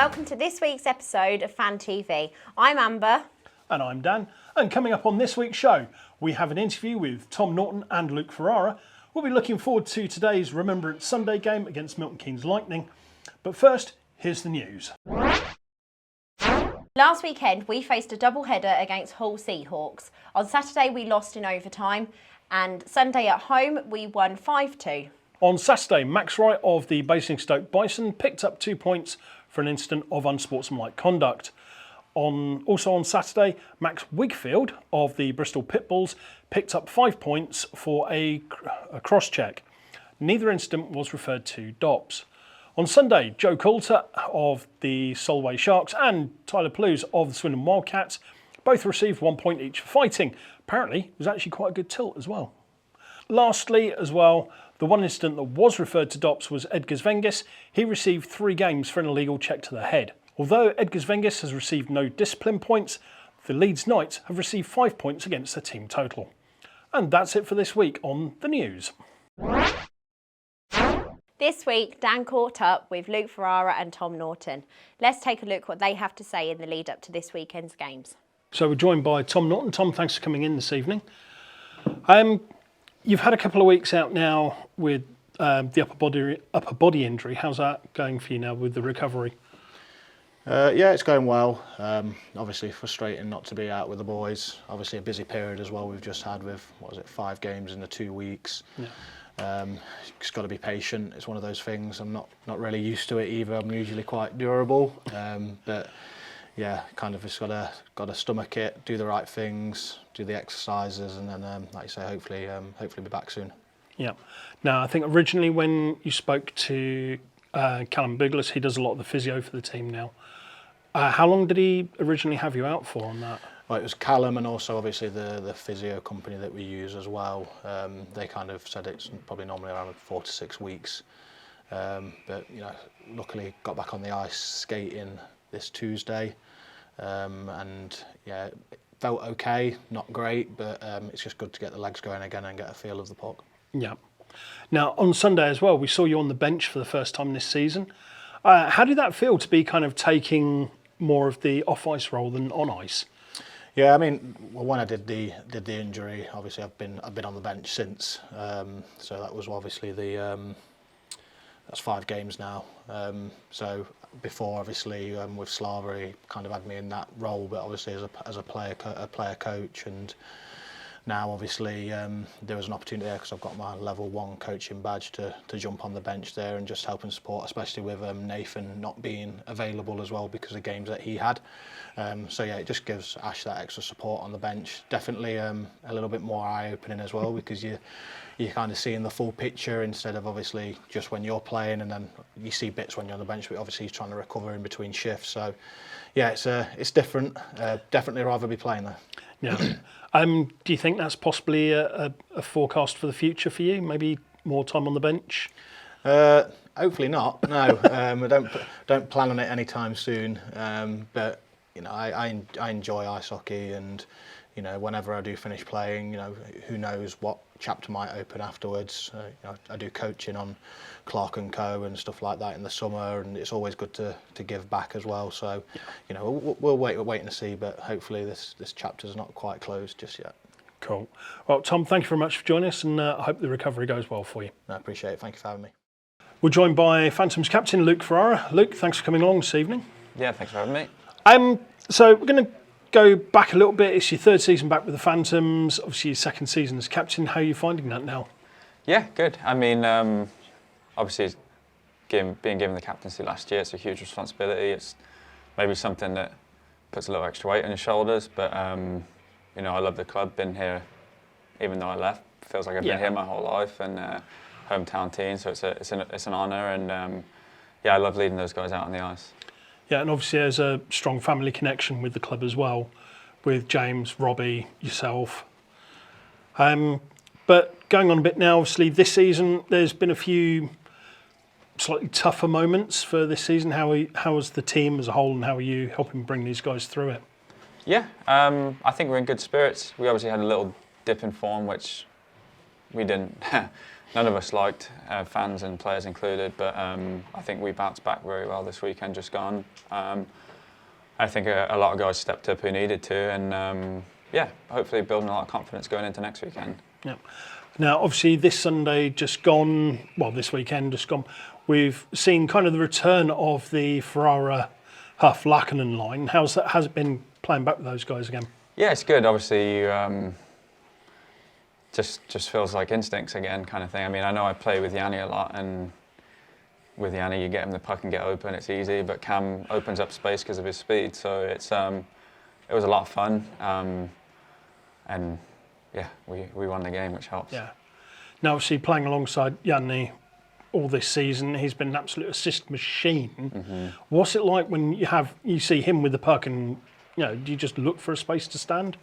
welcome to this week's episode of Fan TV. I'm Amber. And I'm Dan. And coming up on this week's show, we have an interview with Tom Norton and Luke Ferrara. We'll be looking forward to today's Remembrance Sunday game against Milton Keynes Lightning. But first, here's the news. Last weekend, we faced a double-header against Hull Seahawks. On Saturday, we lost in overtime, and Sunday at home, we won 5-2. On Saturday, Max Wright of the Basingstoke Bison picked up 2 points for an incident of unsportsmanlike conduct. Also on Saturday, Max Wigfield of the Bristol Pitbulls picked up 5 points for a cross-check. Neither incident was referred to DOPS. On Sunday, Joe Coulter of the Solway Sharks and Tyler Plews of the Swindon Wildcats both received 1 point each for fighting. Apparently, it was actually quite a good tilt as well. Lastly, as well, the one incident that was referred to DOPS was Edgar Zvengus. He received 3 games for an illegal check to the head. Although Edgar Zvengus has received no discipline points, the Leeds Knights have received 5 points against the team total. And that's it for this week on the news. This week, Dan caught up with Luke Ferrara and Tom Norton. Let's take a look what they have to say in the lead up to this weekend's games. So we're joined by Tom Norton. Tom, thanks for coming in this evening. You've had a couple of weeks out now with the upper body injury. How's that going for you now with the recovery? Yeah, it's going well. Obviously frustrating not to be out with the boys. Obviously a busy period as well we've just had with, 5 games in the 2 weeks. Yeah. Just got to be patient. It's one of those things. I'm not really used to it either. I'm usually quite durable, but yeah, kind of just got to stomach it, do the right things, do the exercises, and then, like you say, hopefully be back soon. Yeah. Now, I think originally when you spoke to Callum Biglis, he does a lot of the physio for the team now. How long did he originally have you out for on that? Well, it was Callum and also obviously the physio company that we use as well. They kind of said it's probably normally around 4 to 6 weeks. But luckily got back on the ice skating this Tuesday, and yeah, it felt okay, not great, but it's just good to get the legs going again and get a feel of the puck. Yeah. Now on Sunday as well, we saw you on the bench for the first time this season. How did that feel to be kind of taking more of the off-ice role than on ice? Yeah, I mean, well, when I did the injury, obviously I've been on the bench since. So that was obviously that's 5 games now. So before, obviously, with Slava, he kind of had me in that role, but obviously as a player coach, and now obviously there was an opportunity there because I've got my level 1 coaching badge to jump on the bench there and just help and support, especially with Nathan not being available as well because of games that he had. So yeah, it just gives Ash that extra support on the bench. Definitely a little bit more eye-opening as well because you're kind of seeing the full picture instead of obviously just when you're playing, and then you see bits when you're on the bench, but obviously he's trying to recover in between shifts. So yeah, it's different. Definitely rather be playing there. Yeah. Do you think that's possibly a forecast for the future for you? Maybe more time on the bench? Hopefully not. No, I don't plan on it anytime soon. But I enjoy ice hockey, and whenever I do finish playing, who knows what chapter might open afterwards. I do coaching on Clark and Co and stuff like that in the summer, and it's always good to give back as well. So, we'll wait and see, but hopefully this chapter's not quite closed just yet. Cool. Well, Tom, thank you very much for joining us, and I hope the recovery goes well for you. I appreciate it. Thank you for having me. We're joined by Phantoms captain Luke Ferrara. Luke, thanks for coming along this evening. Yeah, thanks for having me. So we're going to go back a little bit. It's your 3rd season back with the Phantoms, obviously your 2nd season as captain. How are you finding that now? Yeah, good. I mean, obviously being given the captaincy last year, it's a huge responsibility. It's maybe something that puts a little extra weight on your shoulders, but I love the club, been here even though I left. Feels like I've been here my whole life, and hometown team, so it's an honour, and I love leading those guys out on the ice. Yeah, and obviously there's a strong family connection with the club as well, with James, Robbie, yourself. But going on a bit now, obviously this season there's been a few slightly tougher moments for this season. How is the team as a whole, and how are you helping bring these guys through it? Yeah, I think we're in good spirits. We obviously had a little dip in form, which we didn't none of us liked, fans and players included, but I think we bounced back very well this weekend just gone. I think a lot of guys stepped up who needed to, and yeah, hopefully building a lot of confidence going into next weekend. Yeah. Now, obviously, this Sunday just gone, well, this weekend just gone, we've seen kind of the return of the Ferrara, Huff, Lackinen line. Has it been playing back with those guys again? Yeah, it's good. Obviously, just feels like instincts again, kind of thing. I mean, I know I play with Yanni a lot, and with Yanni, you get him the puck and get open, it's easy. But Cam opens up space because of his speed, so it was a lot of fun, and yeah, we won the game, which helps. Yeah. Now, obviously, playing alongside Yanni all this season, he's been an absolute assist machine. Mm-hmm. What's it like when you see him with the puck, and do you just look for a space to stand?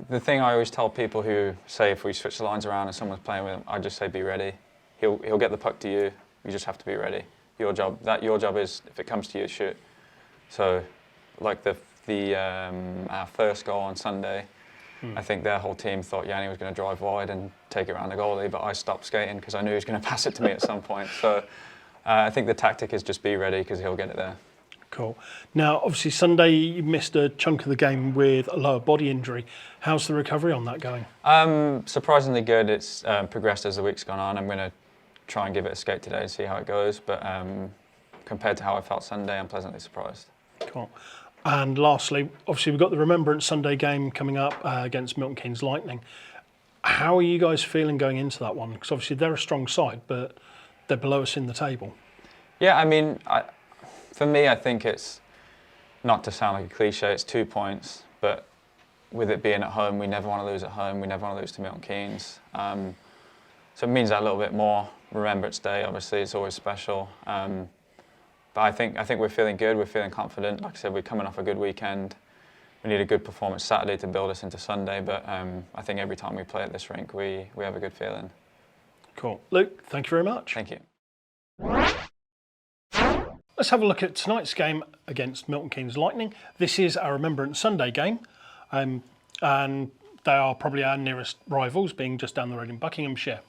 The thing I always tell people who say if we switch the lines around and someone's playing with him, I just say be ready. He'll get the puck to you. You just have to be ready. Your job is if it comes to you, shoot. So, like our first goal on Sunday, I think their whole team thought Yanni was going to drive wide and take it around the goalie, but I stopped skating because I knew he was going to pass it to me at some point. So, I think the tactic is just be ready because he'll get it there. Cool. Now, obviously, Sunday you missed a chunk of the game with a lower body injury. How's the recovery on that going? Surprisingly good. It's progressed as the week's gone on. I'm going to try and give it a skate today and see how it goes. But compared to how I felt Sunday, I'm pleasantly surprised. Cool. And lastly, obviously, we've got the Remembrance Sunday game coming up against Milton Keynes Lightning. How are you guys feeling going into that one? Because obviously they're a strong side, but they're below us in the table. Yeah, I mean, for me, I think it's, not to sound like a cliche, it's 2 points, but with it being at home, we never want to lose at home, we never want to lose to Milton Keynes. So it means that a little bit more. Remembrance Day, obviously, it's always special. But I think we're feeling good, we're feeling confident. Like I said, we're coming off a good weekend. We need a good performance Saturday to build us into Sunday, but I think every time we play at this rink, we have a good feeling. Cool. Luke, thank you very much. Thank you. Let's have a look at tonight's game against Milton Keynes Lightning. This is our Remembrance Sunday game, and they are probably our nearest rivals, being just down the road in Buckinghamshire.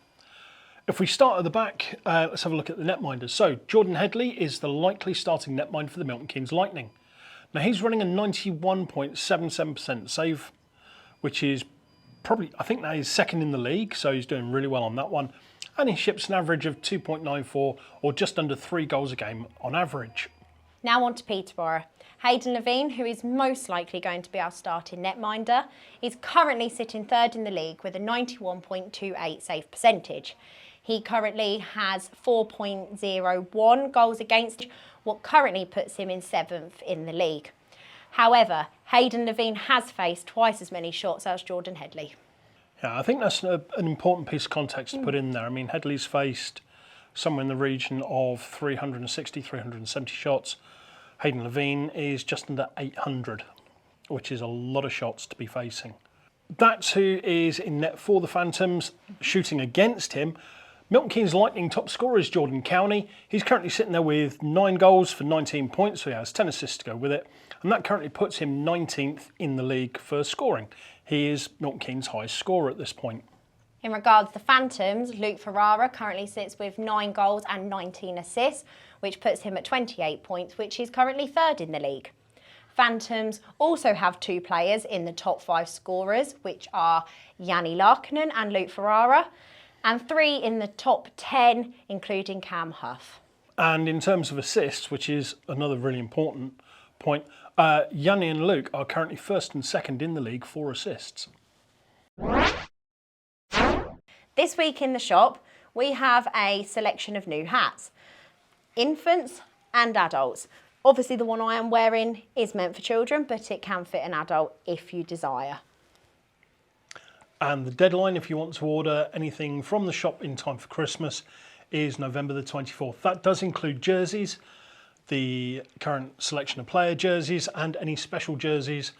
If we start at the back, let's have a look at the netminders. So, Jordan Headley is the likely starting netminder for the Milton Keynes Lightning. Now, he's running a 91.77% save, which is probably, I think that is second in the league, so he's doing really well on that one. And he ships an average of 2.94 or just under 3 goals a game on average. Now on to Peterborough. Hayden Levine, who is most likely going to be our starting netminder, is currently sitting third in the league with a 91.28 save percentage. He currently has 4.01 goals against, what currently puts him in 7th in the league. However, Hayden Levine has faced twice as many shots as Jordan Headley. Yeah, I think that's an important piece of context to put in there. I mean, Headley's faced somewhere in the region of 360, 370 shots. Hayden Levine is just under 800, which is a lot of shots to be facing. That's who is in net for the Phantoms. Shooting against him, Milton Keynes Lightning top scorer is Jordan Cowney. He's currently sitting there with 9 goals for 19 points, so he has 10 assists to go with it. And that currently puts him 19th in the league for scoring. He is Milton Keynes' highest scorer at this point. In regards to Phantoms, Luke Ferrara currently sits with 9 goals and 19 assists, which puts him at 28 points, which is currently third in the league. Phantoms also have 2 players in the top 5 scorers, which are Yanni Laakkonen and Luke Ferrara, and 3 in the top 10, including Cam Huff. And in terms of assists, which is another really important point, Yanni and Luke are currently first and second in the league for assists. This week in the shop, we have a selection of new hats, infants and adults. Obviously the one I am wearing is meant for children, but it can fit an adult if you desire. And the deadline, if you want to order anything from the shop in time for Christmas, is November the 24th. That does include jerseys, the current selection of player jerseys, and any special jerseys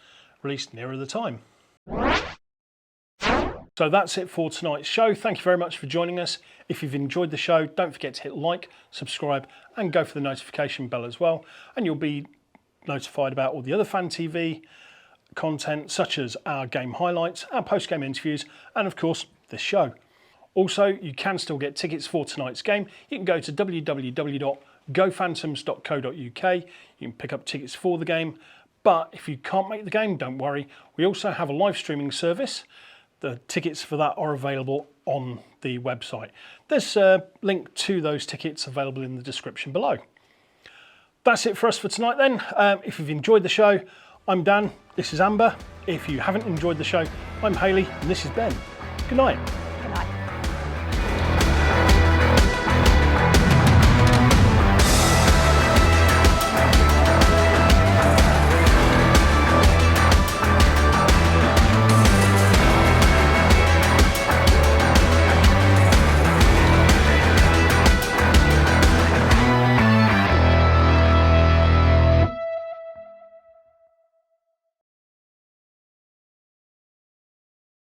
released nearer the time. So that's it for tonight's show. Thank you very much for joining us. If you've enjoyed the show, don't forget to hit like, subscribe, and go for the notification bell as well. And you'll be notified about all the other Fan TV content, such as our game highlights, our post-game interviews, and of course, this show. Also, you can still get tickets for tonight's game. You can go to www.gophantoms.co.uk. You can pick up tickets for the game. But if you can't make the game, don't worry. We also have a live streaming service. The tickets for that are available on the website. There's a link to those tickets available in the description below. That's it for us for tonight then. If you've enjoyed the show, I'm Dan, this is Amber. If you haven't enjoyed the show, I'm Hayley, and this is Ben. Good night.